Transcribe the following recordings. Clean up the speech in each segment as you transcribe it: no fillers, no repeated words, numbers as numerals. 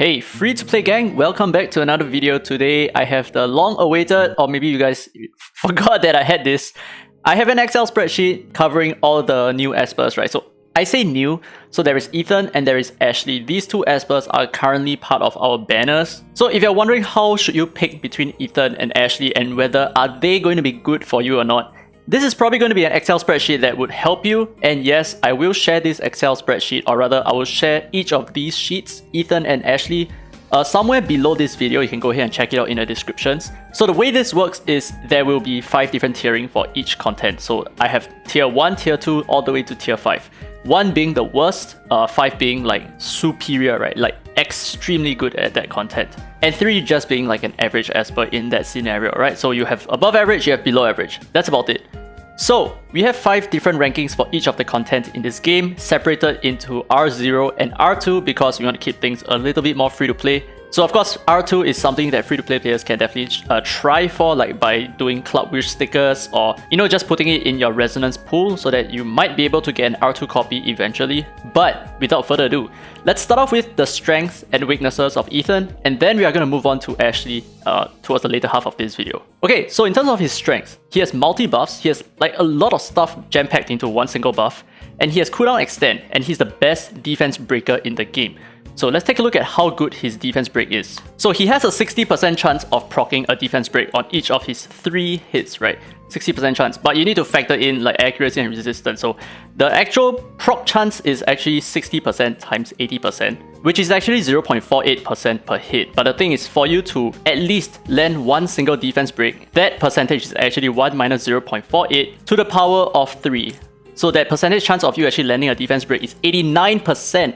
Hey, free-to-play gang, welcome back to another video. Today I have the long-awaited, or maybe you guys forgot that I had this. I have an Excel spreadsheet covering all the new espers, right? So I say new, so there is Ethan and there is Ashley. These two espers are currently part of our banners. So if you're wondering how should you pick between Ethan and Ashley and whether are they going to be good for you or not, this is probably going to be an Excel spreadsheet that would help you. And yes, I will share this Excel spreadsheet, or rather I will share each of these sheets, Ethan and Ashley, somewhere below this video. You can go ahead and check it out in the descriptions. So the way this works is there will be 5 different tiering for each content. So I have tier 1, tier 2, all the way to tier 5. 1 being the worst, 5 being like superior, right? Like extremely good at that content. And 3 just being like an average esper in that scenario, right? So you have above average, you have below average. That's about it. So we have 5 different rankings for each of the content in this game, separated into R0 and R2 because we want to keep things a little bit more free to play. So of course, R2 is something that free-to-play players can definitely try for, like by doing Club Wish stickers or, just putting it in your resonance pool so that you might be able to get an R2 copy eventually. But without further ado, let's start off with the strengths and weaknesses of Ethan, and then we are going to move on to Ashley towards the later half of this video. Okay, so in terms of his strengths, he has multi-buffs, he has like a lot of stuff jam-packed into one single buff, and he has cooldown extend, and he's the best defense breaker in the game. So let's take a look at how good his defense break is. So he has a 60% chance of proccing a defense break on each of his 3 hits, right? 60% chance, but you need to factor in like accuracy and resistance. So the actual proc chance is actually 60% times 80%, which is actually 0.48% per hit. But the thing is, for you to at least land one single defense break, that percentage is actually 1 minus 0.48 to the power of 3. So that percentage chance of you actually landing a defense break is 89%.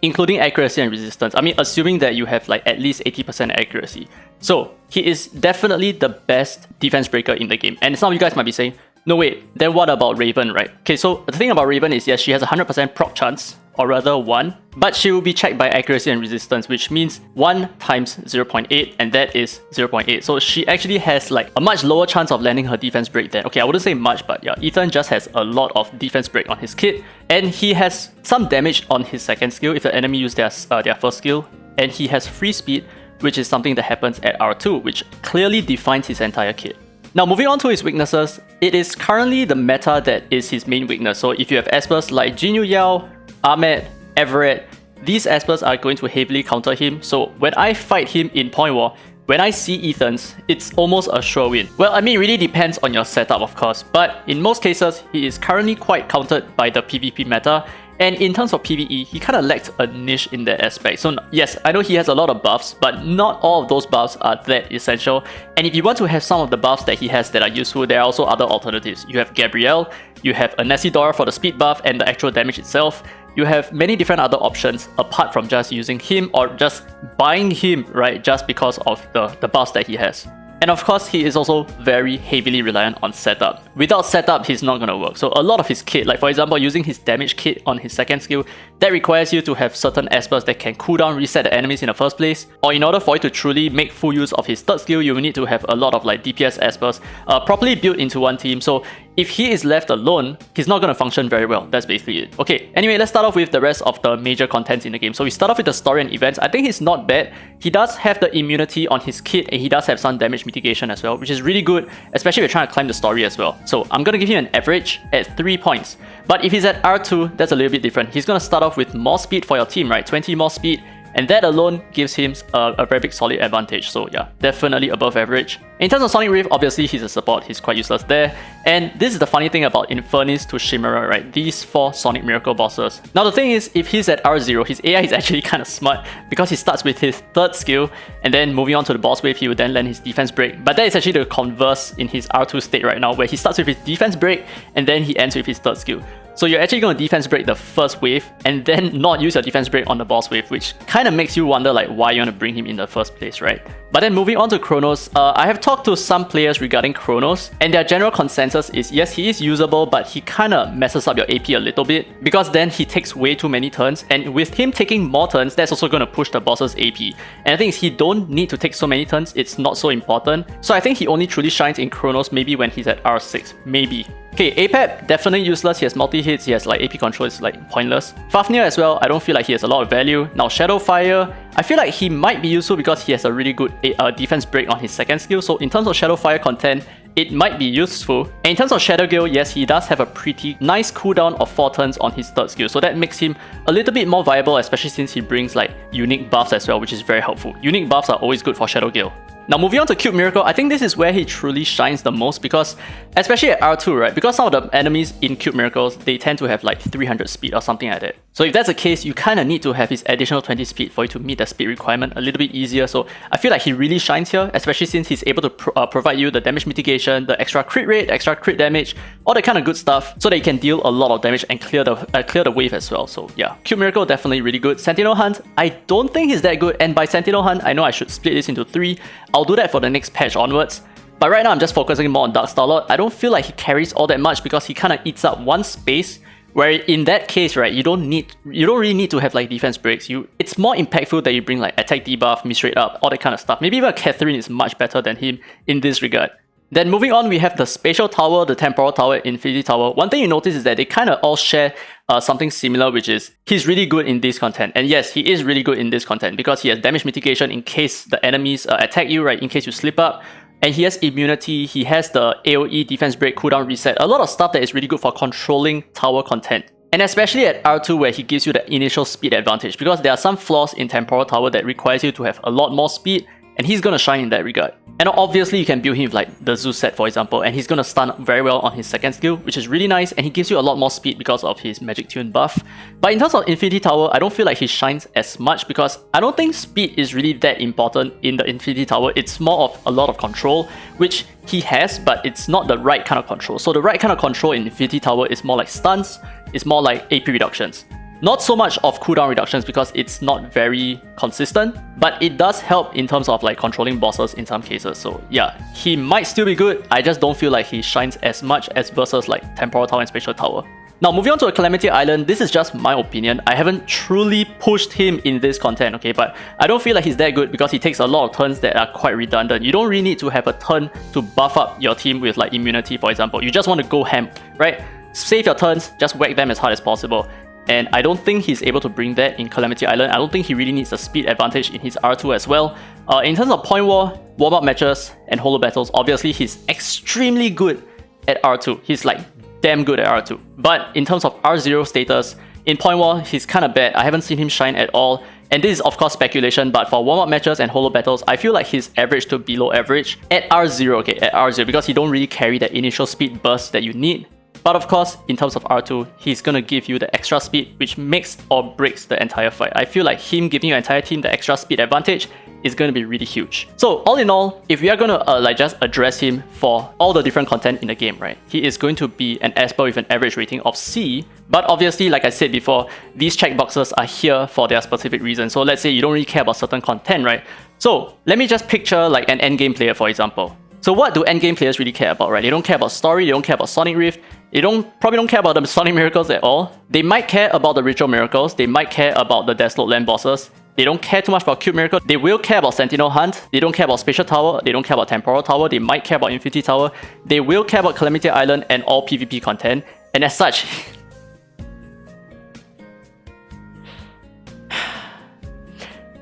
Including accuracy and resistance. I mean, assuming that you have like at least 80% accuracy. So he is definitely the best defense breaker in the game. And some of you guys might be saying, no wait, then what about Raven, right? Okay, so the thing about Raven is, yes, she has a 100% proc chance, or rather 1, but she will be checked by accuracy and resistance, which means 1 times 0.8, and that is 0.8. So she actually has like a much lower chance of landing her defense break then. Okay, I wouldn't say much, but yeah, Ethan just has a lot of defense break on his kit, and he has some damage on his second skill if the enemy use their first skill, and he has free speed, which is something that happens at R2, which clearly defines his entire kit. Now moving on to his weaknesses, it is currently the meta that is his main weakness. So if you have espers like Jinyu Yao, Ahmed, Everett, these espers are going to heavily counter him. So when I fight him in Point War, when I see Ethan's, it's almost a sure win. Well, I mean, it really depends on your setup, of course, but in most cases, he is currently quite countered by the PvP meta. And in terms of PvE, he kind of lacked a niche in that aspect. So yes, I know he has a lot of buffs, but not all of those buffs are that essential. And if you want to have some of the buffs that he has that are useful, there are also other alternatives. You have Gabrielle, you have a Nessidora for the speed buff and the actual damage itself. You have many different other options apart from just using him or just buying him, right, just because of the buffs that he has. And of course, he is also very heavily reliant on setup. Without setup, he's not gonna work. So a lot of his kit, like for example, using his damage kit on his second skill, that requires you to have certain espers that can cooldown reset the enemies in the first place. Or in order for you to truly make full use of his third skill, you will need to have a lot of like DPS espers properly built into one team. So if he is left alone, he's not going to function very well. That's basically it. Okay, anyway, let's start off with the rest of the major contents in the game. So we start off with the story and events. I think he's not bad. He does have the immunity on his kit and he does have some damage mitigation as well, which is really good, especially if you're trying to climb the story as well. So I'm going to give him an average at 3 points. But if he's at R2, that's a little bit different. He's going to start off with more speed for your team, right? 20 more speed. And that alone gives him a very big solid advantage. So yeah, definitely above average. In terms of Sonic Rift, obviously he's a support, he's quite useless there. And this is the funny thing about Infernus to Chimera, right? These 4 Sonic Miracle bosses. Now the thing is, if he's at R0, his AI is actually kind of smart because he starts with his third skill and then moving on to the boss wave, he will then land his defense break. But that is actually the converse in his R2 state right now, where he starts with his defense break and then he ends with his third skill. So you're actually going to defense break the first wave and then not use your defense break on the boss wave, which kind of makes you wonder like why you want to bring him in the first place, right? But then moving on to Kronos, I have talked to some players regarding Kronos, and their general consensus is yes, he is usable, but he kind of messes up your AP a little bit because then he takes way too many turns, and with him taking more turns, that's also going to push the boss's AP. And the thing is, he don't need to take so many turns, it's not so important. So I think he only truly shines in Kronos maybe when he's at R6, maybe. Okay, Apep, definitely useless. He has multi-hits, he has like AP control, is like pointless. Fafnir as well, I don't feel like he has a lot of value. Now Shadowfire, I feel like he might be useful because he has a really good defense break on his second skill. So in terms of Shadowfire content, it might be useful. And in terms of Shadow Gale, yes, he does have a pretty nice cooldown of 4 turns on his third skill. So that makes him a little bit more viable, especially since he brings like unique buffs as well, which is very helpful. Unique buffs are always good for Shadow Gale. Now moving on to Cube Miracle, I think this is where he truly shines the most because, especially at R2, right? Because some of the enemies in Cube Miracles, they tend to have like 300 speed or something like that. So if that's the case, you kind of need to have his additional 20 speed for you to meet the speed requirement a little bit easier. So I feel like he really shines here, especially since he's able to provide you the damage mitigation, the extra crit rate, extra crit damage, all that kind of good stuff, so that you can deal a lot of damage and clear the wave as well. So yeah, Cube Miracle definitely really good. Sentinel Hunt, I don't think he's that good, and by Sentinel Hunt, I know I should split this into 3. I'll do that for the next patch onwards. But right now I'm just focusing more on Dark Starlord. I don't feel like he carries all that much because he kind of eats up one space, where in that case, right, you don't really need to have like defense breaks. It's more impactful that you bring like attack debuff, misrate up, all that kind of stuff. Maybe even Catherine is much better than him in this regard. Then moving on, we have the Spatial Tower, the Temporal Tower, Infinity Tower. One thing you notice is that they kind of all share something similar, which is he's really good in this content. And yes, he is really good in this content because he has damage mitigation in case the enemies attack you, right, in case you slip up. And he has immunity, he has the AoE defense break, cooldown reset, a lot of stuff that is really good for controlling tower content. And especially at R2 where he gives you the initial speed advantage, because there are some flaws in Temporal Tower that requires you to have a lot more speed, and he's gonna shine in that regard. And obviously you can build him with like the Zeus set, for example, and he's gonna stun very well on his second skill, which is really nice, and he gives you a lot more speed because of his Magic Tune buff. But in terms of Infinity Tower, I don't feel like he shines as much because I don't think speed is really that important in the Infinity Tower. It's more of a lot of control, which he has, but it's not the right kind of control. So the right kind of control in Infinity Tower is more like stuns, it's more like AP reductions. Not so much of cooldown reductions because it's not very consistent, but it does help in terms of like controlling bosses in some cases. So yeah, he might still be good, I just don't feel like he shines as much as versus like Temporal Tower and Spatial Tower. Now moving on to Calamity Island, this is just my opinion. I haven't truly pushed him in this content, okay, but I don't feel like he's that good because he takes a lot of turns that are quite redundant. You don't really need to have a turn to buff up your team with like immunity, for example. You just want to go ham, right? Save your turns, just whack them as hard as possible. And I don't think he's able to bring that in Calamity Island. I don't think he really needs a speed advantage in his R2 as well. In terms of point war, warm-up matches, and holo battles, obviously he's extremely good at R2. He's like damn good at R2. But in terms of R0 status, in point war, he's kind of bad. I haven't seen him shine at all. And this is of course speculation, but for warm-up matches and holo battles, I feel like he's average to below average at R0, okay, at R0, because he don't really carry that initial speed burst that you need. But of course, in terms of R2, he's gonna give you the extra speed, which makes or breaks the entire fight. I feel like him giving your entire team the extra speed advantage is gonna be really huge. So all in all, if we are gonna like just address him for all the different content in the game, right, he is going to be an Esper with an average rating of C. But obviously, like I said before, these checkboxes are here for their specific reason. So let's say you don't really care about certain content, right? So let me just picture like an endgame player, for example. So what do endgame players really care about, right? They don't care about story, they don't care about Sonic Rift, they probably don't care about the Sonic Miracles at all. They might care about the Ritual Miracles, they might care about the Desolate Land bosses. They don't care too much about Cube Miracle. They will care about Sentinel Hunt. They don't care about Spatial Tower. They don't care about Temporal Tower. They might care about Infinity Tower. They will care about Calamity Island and all PvP content. And as such,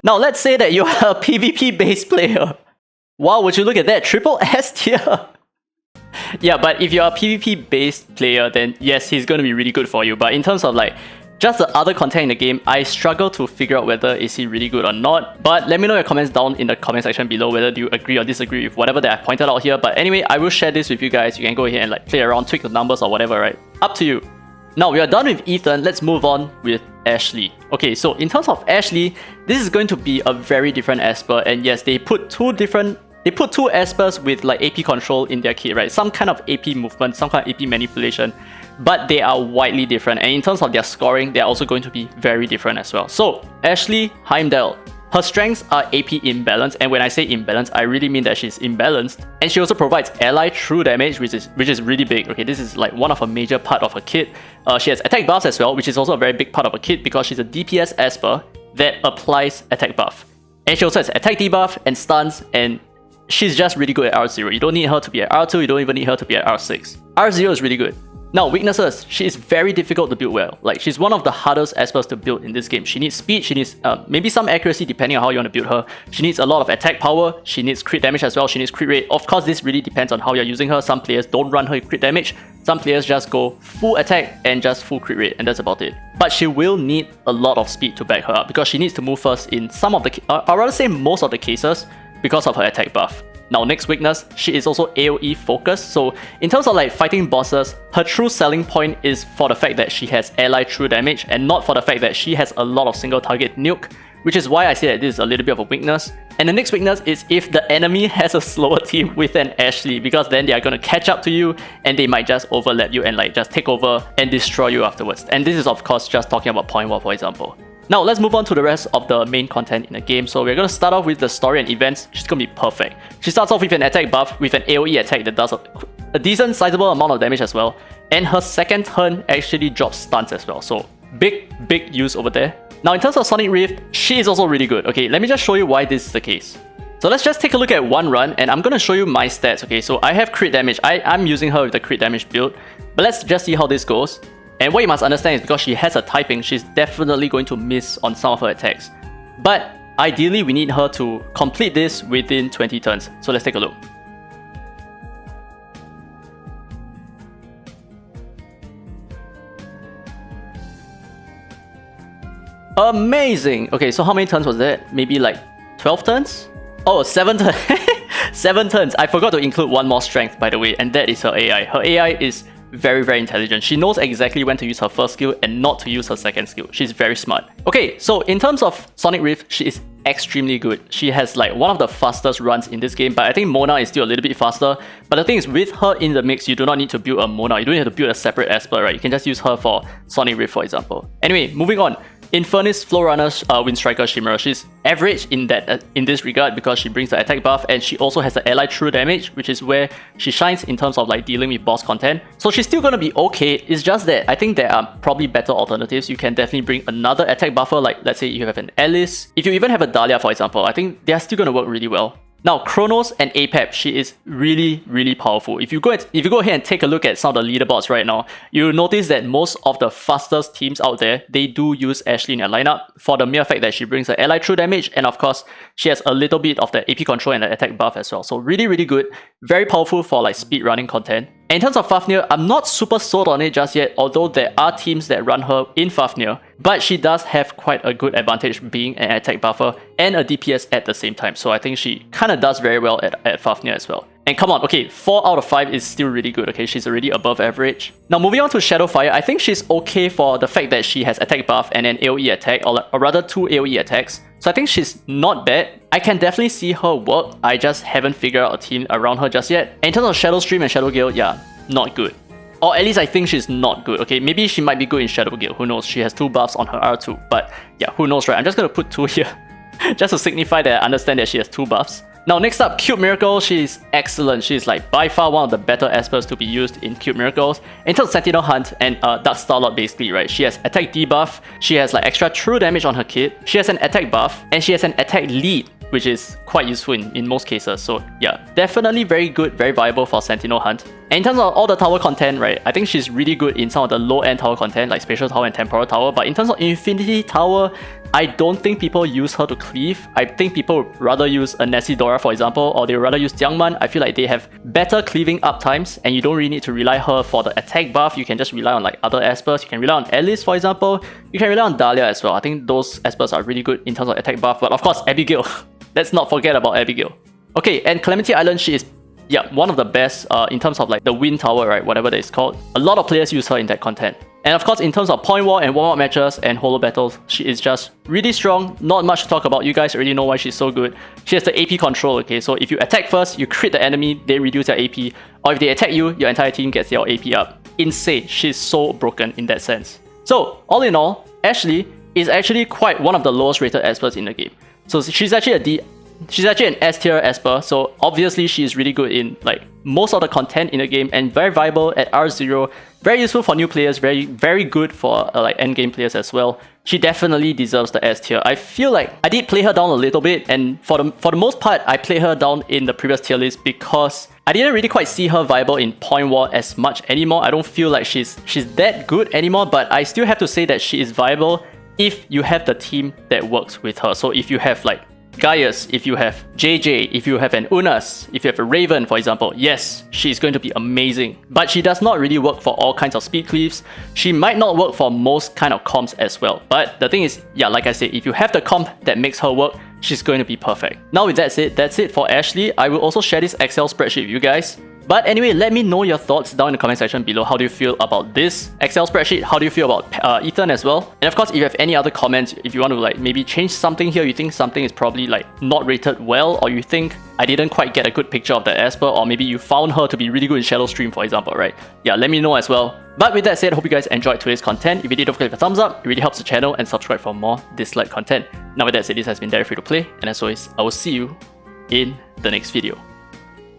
now let's say that you are a PvP based player. Wow, would you look at that? Triple S tier. Yeah, but if you're a PvP based player, then yes, he's going to be really good for you. But in terms of like just the other content in the game, I struggle to figure out whether is he really good or not. But let me know your comments down in the comment section below whether do you agree or disagree with whatever that I pointed out here. But anyway, I will share this with you guys. You can go ahead and like play around, tweak the numbers or whatever, right? Up to you. Now we are done with Ethan, let's move on with Ashley. Okay, so in terms of Ashley, this is going to be a very different Esper, and yes, they put two Espers with like AP control in their kit, right? Some kind of AP movement, some kind of AP manipulation, but they are widely different, and in terms of their scoring, they're also going to be very different as well. So Ashley Heimdall, her strengths are AP imbalance, and when I say imbalance, I really mean that she's imbalanced. And she also provides ally true damage, which is really big. Okay, this is like one of a major part of her kit. She has attack buffs as well, which is also a very big part of her kit because she's a DPS Esper that applies attack buff. And she also has attack debuff and stuns, and she's just really good at R0. You don't need her to be at R2, you don't even need her to be at R6. R0 is really good. Now, weaknesses. She is very difficult to build well. Like, she's one of the hardest espers to build in this game. She needs speed, she needs maybe some accuracy depending on how you want to build her. She needs a lot of attack power, she needs crit damage as well, she needs crit rate. Of course, this really depends on how you're using her. Some players don't run her crit damage, some players just go full attack and just full crit rate, and that's about it. But she will need a lot of speed to back her up because she needs to move first in some of the, I'd rather say most of the cases, because of her attack buff. Now, next weakness, she is also AoE focused. So in terms of like fighting bosses, her true selling point is for the fact that she has ally true damage and not for the fact that she has a lot of single target nuke, which is why I say that this is a little bit of a weakness. And the next weakness is if the enemy has a slower team with an Ashley, because then they are going to catch up to you and they might just overlap you and like just take over and destroy you afterwards. And this is of course just talking about point war, for example. Now, let's move on to the rest of the main content in the game. So we're going to start off with the story and events. She's going to be perfect. She starts off with an attack buff, with an AoE attack that does a decent sizable amount of damage as well. And her second turn actually drops stuns as well. So big use over there. Now, in terms of Sonic Rift, she is also really good. Okay, let me just show you why this is the case. So let's just take a look at one run and I'm going to show you my stats. Okay, so I have crit damage. I'm using her with the crit damage build. But let's just see how this goes. And what you must understand is because she has a typing, she's definitely going to miss on some of her attacks. But ideally, we need her to complete this within 20 turns. So let's take a look. Amazing! Okay, so how many turns was that? Maybe like 12 turns? Oh, 7 turns. 7 turns. I forgot to include one more strength, by the way, and that is her AI. Her AI is very intelligent. She knows exactly when to use her first skill and not to use her second skill. She's very smart. Okay, so in terms of Sonic Rift, she is extremely good. She has like one of the fastest runs in this game, but I think Mona is still a little bit faster. But the thing is, with her in the mix, you do not need to build a Mona. You don't have to build a separate Esper, right? You can just use her for Sonic Rift, for example. Anyway, moving on. Infernus, Flowrunner, Windstriker, Shimmerer. She's average in this regard because she brings the attack buff and she also has the ally true damage, which is where she shines in terms of like dealing with boss content. So she's still gonna be okay. It's just that I think there are probably better alternatives. You can definitely bring another attack buffer, like let's say you have an Alice. If you even have a Dahlia, for example, I think they are still gonna work really well. Now, Kronos and Apep, she is really powerful. If you go ahead and take a look at some of the leaderboards right now, you'll notice that most of the fastest teams out there, they do use Ashley in their lineup for the mere fact that she brings the ally true damage, and of course, she has a little bit of the AP control and the attack buff as well. So really good, very powerful for like speed running content. And in terms of Fafnir, I'm not super sold on it just yet, although there are teams that run her in Fafnir, but she does have quite a good advantage being an attack buffer and a DPS at the same time. So I think she kind of does very well at Fafnir as well. And come on, okay, 4 out of 5 is still really good, okay? She's already above average. Now, moving on to Shadowfire, I think she's okay for the fact that she has attack buff and an AoE attack, or rather 2 AoE attacks. So I think she's not bad. I can definitely see her work. I just haven't figured out a team around her just yet. And in terms of Shadow Stream and Shadow Gale, yeah, not good. Or at least I think she's not good, okay? Maybe she might be good in Shadow Gale, who knows? She has 2 buffs on her R2, but yeah, who knows, right? I'm just gonna put 2 here, just to signify that I understand that she has 2 buffs. Now, next up, Cube Miracle. She's excellent. She's like by far one of the better espers to be used in Cube Miracles. In terms of Sentinel Hunt and Dark Starlord, basically, right? She has attack debuff, she has like extra true damage on her kit, she has an attack buff, and she has an attack lead, which is quite useful in most cases. So yeah, definitely very good, very viable for Sentinel Hunt. And in terms of all the tower content, right, I think she's really good in some of the low-end tower content, like Spatial Tower and Temporal Tower. But in terms of Infinity Tower, I don't think people use her to cleave. I think people would rather use a Nessidora, for example, or they would rather use Jiangman. I feel like they have better cleaving up times, and you don't really need to rely her for the attack buff. You can just rely on like other espers. You can rely on Alice, for example. You can rely on Dahlia as well. I think those espers are really good in terms of attack buff. But of course, Abigail. Let's not forget about Abigail. Okay, and Calamity Island, she is, yeah, one of the best in terms of like the Wind Tower, right? Whatever that is called. A lot of players use her in that content. And of course, in terms of point war and warm-up matches and holo battles, she is just really strong. Not much to talk about. You guys already know why she's so good. She has the AP control, okay? So if you attack first, you crit the enemy, they reduce their AP. Or if they attack you, your entire team gets their AP up. Insane. She's so broken in that sense. So, all in all, Ashley is actually quite one of the lowest rated experts in the game. So she's actually a D. she's actually an S tier Esper, so obviously she is really good in like most of the content in the game and very viable at R0. Very useful for new players, very good for like end game players as well. She definitely deserves the S tier. I feel like I did play her down a little bit, and for the most part, I played her down in the previous tier list because I didn't really quite see her viable in point war as much anymore. I don't feel like she's that good anymore, but I still have to say that she is viable if you have the team that works with her. So if you have like Gaius, if you have JJ, if you have an Unas, if you have a Raven, for example, yes, she's going to be amazing. But she does not really work for all kinds of speed cleaves. She might not work for most kind of comps as well. But the thing is, yeah, like I said, if you have the comp that makes her work, she's going to be perfect. Now with that said, that's it for Ashley. I will also share this Excel spreadsheet with you guys. But anyway, let me know your thoughts down in the comment section below. How do you feel about this Excel spreadsheet? How do you feel about Ethan as well? And of course, if you have any other comments, if you want to like maybe change something here, you think something is probably like not rated well, or you think I didn't quite get a good picture of the Esper, or maybe you found her to be really good in Shadow Stream, for example, right? Yeah, let me know as well. But with that said, I hope you guys enjoyed today's content. If you did, don't forget to leave a thumbs up. It really helps the channel, and subscribe for more Dislyte content. Now with that said, this has been Derek Free to Play, and as always, I will see you in the next video.